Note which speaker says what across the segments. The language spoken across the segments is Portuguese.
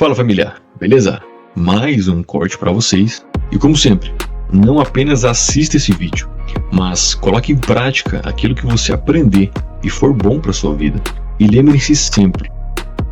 Speaker 1: Fala família, beleza? Mais um corte para vocês. E como sempre, não apenas assista esse vídeo, mas coloque em prática aquilo que você aprender e for bom para sua vida. E lembre-se sempre,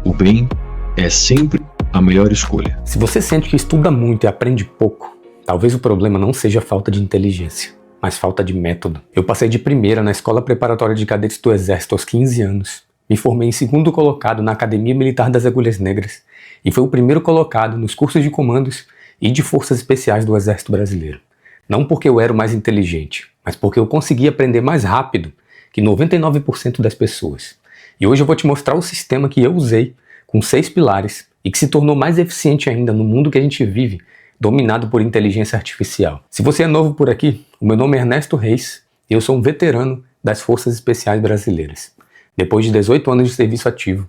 Speaker 1: o bem é sempre a melhor escolha.
Speaker 2: Se você sente que estuda muito e aprende pouco, talvez o problema não seja falta de inteligência, mas falta de método. Eu passei de primeira na Escola Preparatória de Cadetes do Exército aos 15 anos. Me formei em segundo colocado na Academia Militar das Agulhas Negras e fui o primeiro colocado nos cursos de comandos e de forças especiais do Exército Brasileiro. Não porque eu era o mais inteligente, mas porque eu consegui aprender mais rápido que 99% das pessoas. E hoje eu vou te mostrar o sistema que eu usei com 6 pilares e que se tornou mais eficiente ainda no mundo que a gente vive, dominado por inteligência artificial. Se você é novo por aqui, o meu nome é Ernesto Reis e eu sou um veterano das Forças Especiais Brasileiras. Depois de 18 anos de serviço ativo,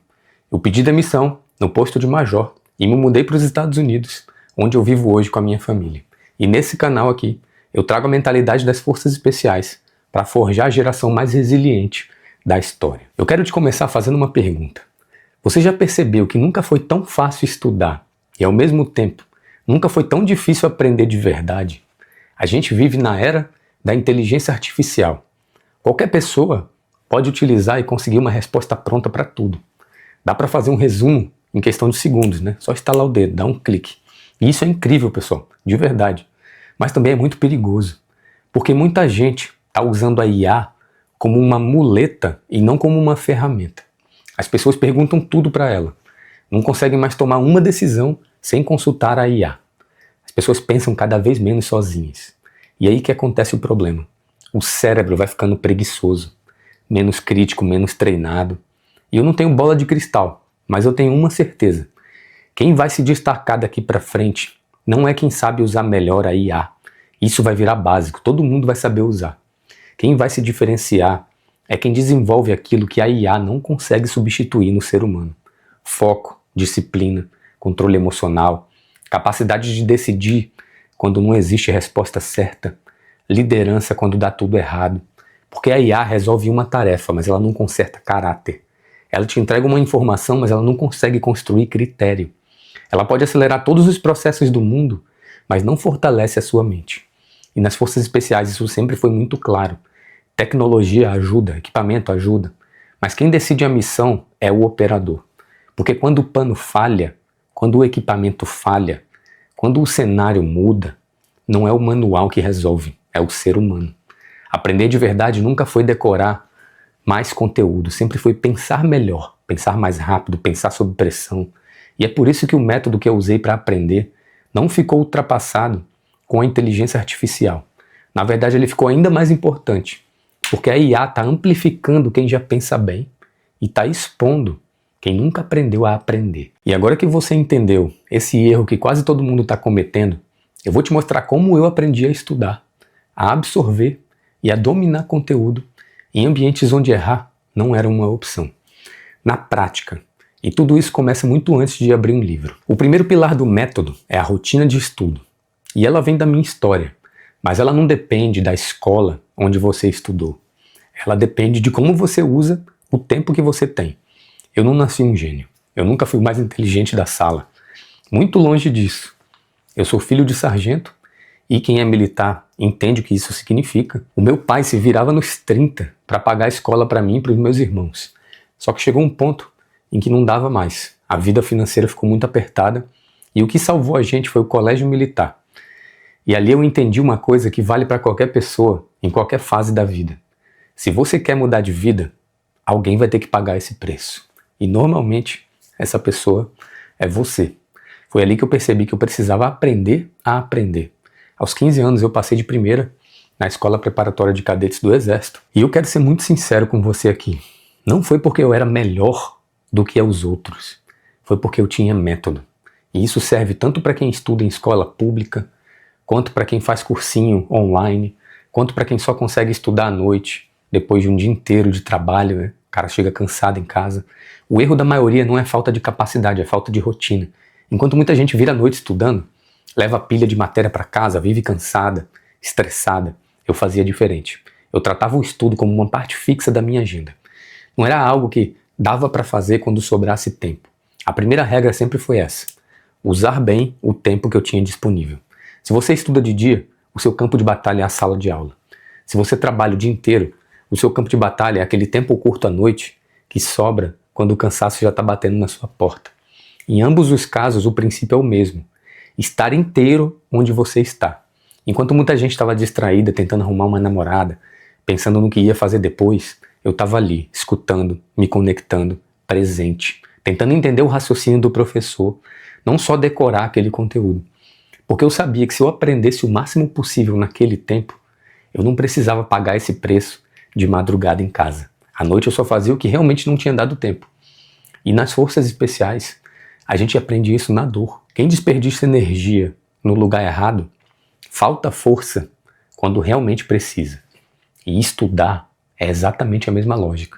Speaker 2: eu pedi demissão no posto de major e me mudei para os Estados Unidos, onde eu vivo hoje com a minha família. E nesse canal aqui, eu trago a mentalidade das Forças Especiais para forjar a geração mais resiliente da história. Eu quero te começar fazendo uma pergunta. Você já percebeu que nunca foi tão fácil estudar e, ao mesmo tempo, nunca foi tão difícil aprender de verdade? A gente vive na era da inteligência artificial. Qualquer pessoa pode utilizar e conseguir uma resposta pronta para tudo. Dá para fazer um resumo em questão de segundos, né? Só instalar o dedo, dar um clique. E isso é incrível, pessoal, de verdade. Mas também é muito perigoso, porque muita gente está usando a IA como uma muleta e não como uma ferramenta. As pessoas perguntam tudo para ela. Não conseguem mais tomar uma decisão sem consultar a IA. As pessoas pensam cada vez menos sozinhas. E aí que acontece o problema. O cérebro vai ficando preguiçoso, menos crítico, menos treinado. E eu não tenho bola de cristal, mas eu tenho uma certeza. Quem vai se destacar daqui para frente não é quem sabe usar melhor a IA. Isso vai virar básico, todo mundo vai saber usar. Quem vai se diferenciar é quem desenvolve aquilo que a IA não consegue substituir no ser humano. Foco, disciplina, controle emocional, capacidade de decidir quando não existe resposta certa, liderança quando dá tudo errado. Porque a IA resolve uma tarefa, mas ela não conserta caráter. Ela te entrega uma informação, mas ela não consegue construir critério. Ela pode acelerar todos os processos do mundo, mas não fortalece a sua mente. E nas forças especiais isso sempre foi muito claro. Tecnologia ajuda, equipamento ajuda, mas quem decide a missão é o operador. Porque quando o pano falha, quando o equipamento falha, quando o cenário muda, não é o manual que resolve, é o ser humano. Aprender de verdade nunca foi decorar mais conteúdo, sempre foi pensar melhor, pensar mais rápido, pensar sob pressão. E é por isso que o método que eu usei para aprender não ficou ultrapassado com a inteligência artificial. Na verdade, ele ficou ainda mais importante, porque a IA está amplificando quem já pensa bem e está expondo quem nunca aprendeu a aprender. E agora que você entendeu esse erro que quase todo mundo está cometendo, eu vou te mostrar como eu aprendi a estudar, a absorver e a dominar conteúdo em ambientes onde errar não era uma opção. Na prática, e tudo isso começa muito antes de abrir um livro. O primeiro pilar do método é a rotina de estudo. E ela vem da minha história, mas ela não depende da escola onde você estudou. Ela depende de como você usa o tempo que você tem. Eu não nasci um gênio. Eu nunca fui o mais inteligente da sala. Muito longe disso. Eu sou filho de sargento e quem é militar entende o que isso significa. O meu pai se virava nos 30 para pagar a escola para mim e para os meus irmãos. Só que chegou um ponto em que não dava mais. A vida financeira ficou muito apertada e o que salvou a gente foi o colégio militar. E ali eu entendi uma coisa que vale para qualquer pessoa, em qualquer fase da vida. Se você quer mudar de vida, alguém vai ter que pagar esse preço. E normalmente essa pessoa é você. Foi ali que eu percebi que eu precisava aprender a aprender. Aos 15 anos eu passei de primeira na Escola Preparatória de Cadetes do Exército. E eu quero ser muito sincero com você aqui. Não foi porque eu era melhor do que os outros. Foi porque eu tinha método. E isso serve tanto para quem estuda em escola pública, quanto para quem faz cursinho online, quanto para quem só consegue estudar à noite, depois de um dia inteiro de trabalho, né? O cara chega cansado em casa. O erro da maioria não é falta de capacidade, é falta de rotina. Enquanto muita gente vira à noite estudando, leva pilha de matéria para casa, vive cansada, estressada, eu fazia diferente. Eu tratava o estudo como uma parte fixa da minha agenda. Não era algo que dava para fazer quando sobrasse tempo. A primeira regra sempre foi essa. usar bem o tempo que eu tinha disponível. Se você estuda de dia, o seu campo de batalha é a sala de aula. Se você trabalha o dia inteiro, o seu campo de batalha é aquele tempo curto à noite que sobra quando o cansaço já está batendo na sua porta. Em ambos os casos, o princípio é o mesmo. Estar inteiro onde você está. Enquanto muita gente estava distraída, tentando arrumar uma namorada, pensando no que ia fazer depois, eu estava ali, escutando, me conectando, presente, tentando entender o raciocínio do professor, não só decorar aquele conteúdo. Porque eu sabia que se eu aprendesse o máximo possível naquele tempo, eu não precisava pagar esse preço de madrugada em casa. À noite eu só fazia o que realmente não tinha dado tempo. E nas forças especiais, a gente aprende isso na dor. Quem desperdiça energia no lugar errado, falta força quando realmente precisa. E estudar é exatamente a mesma lógica.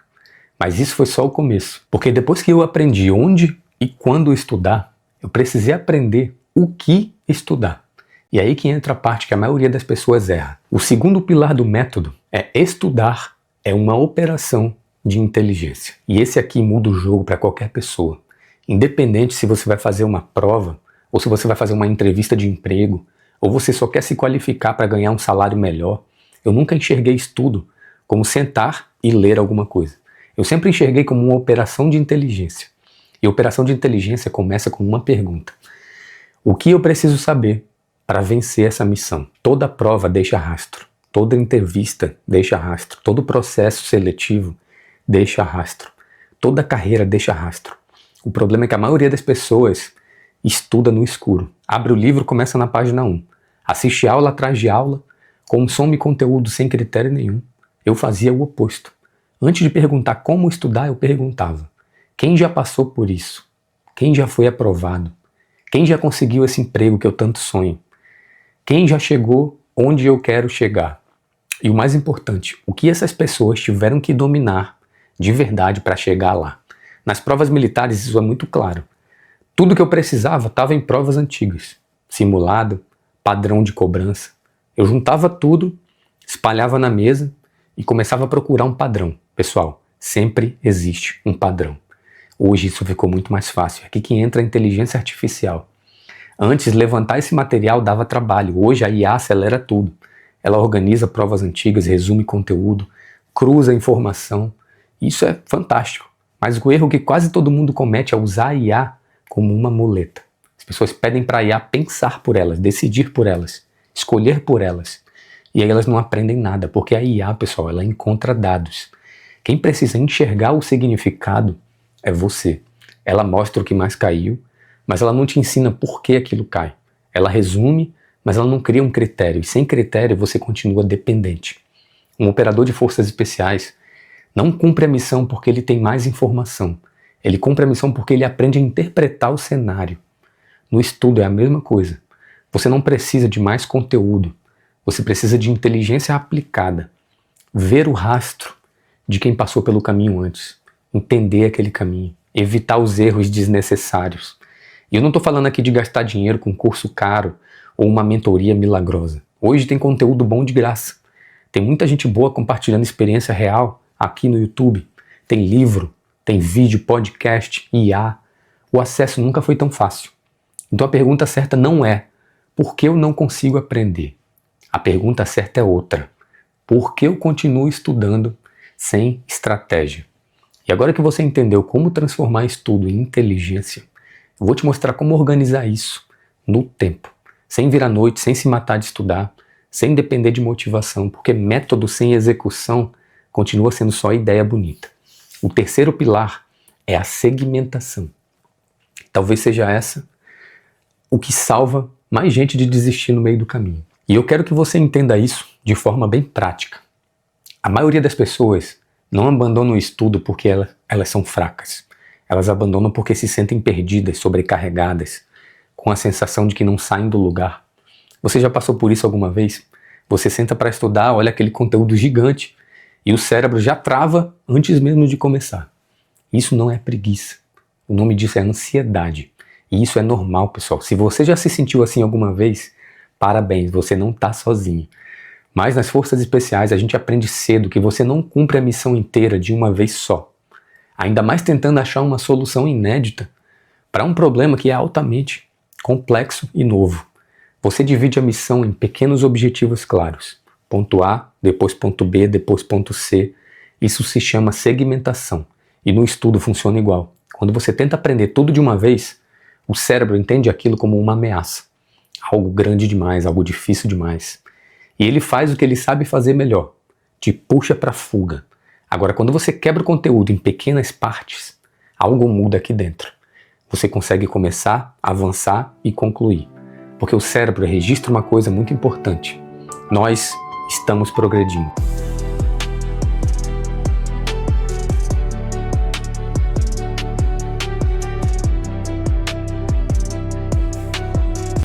Speaker 2: Mas isso foi só o começo. Porque depois que eu aprendi onde e quando estudar, eu precisei aprender o que estudar. E aí que entra a parte que a maioria das pessoas erra. O segundo pilar do método é estudar é uma operação de inteligência. E esse aqui muda o jogo para qualquer pessoa. Independente se você vai fazer uma prova, ou se você vai fazer uma entrevista de emprego, ou você só quer se qualificar para ganhar um salário melhor, eu nunca enxerguei estudo como sentar e ler alguma coisa. Eu sempre enxerguei como uma operação de inteligência. E operação de inteligência começa com uma pergunta. O que eu preciso saber para vencer essa missão? Toda prova deixa rastro. Toda entrevista deixa rastro. Todo processo seletivo deixa rastro. Toda carreira deixa rastro. O problema é que a maioria das pessoas estuda no escuro. Abre o livro, começa na página 1. Assiste aula atrás de aula, consome conteúdo sem critério nenhum. Eu fazia o oposto. Antes de perguntar como estudar, eu perguntava: quem já passou por isso? Quem já foi aprovado? Quem já conseguiu esse emprego que eu tanto sonho? Quem já chegou onde eu quero chegar? E o mais importante, o que essas pessoas tiveram que dominar de verdade para chegar lá? Nas provas militares isso é muito claro. Tudo que eu precisava estava em provas antigas. Simulado, padrão de cobrança. Eu juntava tudo, espalhava na mesa e começava a procurar um padrão. Pessoal, sempre existe um padrão. Hoje isso ficou muito mais fácil. É aqui que entra a inteligência artificial. Antes, levantar esse material dava trabalho. Hoje a IA acelera tudo. Ela organiza provas antigas, resume conteúdo, cruza informação. Isso é fantástico. Mas o erro que quase todo mundo comete é usar a IA como uma muleta. As pessoas pedem para a IA pensar por elas, decidir por elas, escolher por elas. E aí elas não aprendem nada, porque a IA, pessoal, ela encontra dados. Quem precisa enxergar o significado é você. Ela mostra o que mais caiu, mas ela não te ensina por que aquilo cai. Ela resume, mas ela não cria um critério. E sem critério você continua dependente. Um operador de forças especiais não cumpre a missão porque ele tem mais informação. Ele cumpre a missão porque ele aprende a interpretar o cenário. No estudo é a mesma coisa. Você não precisa de mais conteúdo. Você precisa de inteligência aplicada. Ver o rastro de quem passou pelo caminho antes. Entender aquele caminho. Evitar os erros desnecessários. E eu não estou falando aqui de gastar dinheiro com curso caro ou uma mentoria milagrosa. Hoje tem conteúdo bom de graça. Tem muita gente boa compartilhando experiência real aqui no YouTube. Tem livro, tem vídeo, podcast, IA. O acesso nunca foi tão fácil. Então a pergunta certa não é: por que eu não consigo aprender? A pergunta certa é outra: por que eu continuo estudando sem estratégia? E agora que você entendeu como transformar estudo em inteligência, eu vou te mostrar como organizar isso no tempo, sem vir à noite, sem se matar de estudar, sem depender de motivação, porque método sem execução continua sendo só ideia bonita. O terceiro pilar é a segmentação. Talvez seja essa o que salva mais gente de desistir no meio do caminho. E eu quero que você entenda isso de forma bem prática. A maioria das pessoas não abandonam o estudo porque elas são fracas. Elas abandonam porque se sentem perdidas, sobrecarregadas, com a sensação de que não saem do lugar. Você já passou por isso alguma vez? Você senta para estudar, olha aquele conteúdo gigante e o cérebro já trava antes mesmo de começar. Isso não é preguiça. O nome disso é ansiedade. E isso é normal, pessoal. Se você já se sentiu assim alguma vez, parabéns, você não está sozinho. Mas nas forças especiais a gente aprende cedo que você não cumpre a missão inteira de uma vez só. Ainda mais tentando achar uma solução inédita para um problema que é altamente complexo e novo. Você divide a missão em pequenos objetivos claros. Ponto A, depois ponto B, depois ponto C. Isso se chama segmentação. E no estudo funciona igual. Quando você tenta aprender tudo de uma vez, o cérebro entende aquilo como uma ameaça. Algo grande demais, algo difícil demais. E ele faz o que ele sabe fazer melhor. Te puxa para a fuga. Agora, quando você quebra o conteúdo em pequenas partes, algo muda aqui dentro. Você consegue começar, avançar e concluir. Porque o cérebro registra uma coisa muito importante. Nós estamos progredindo.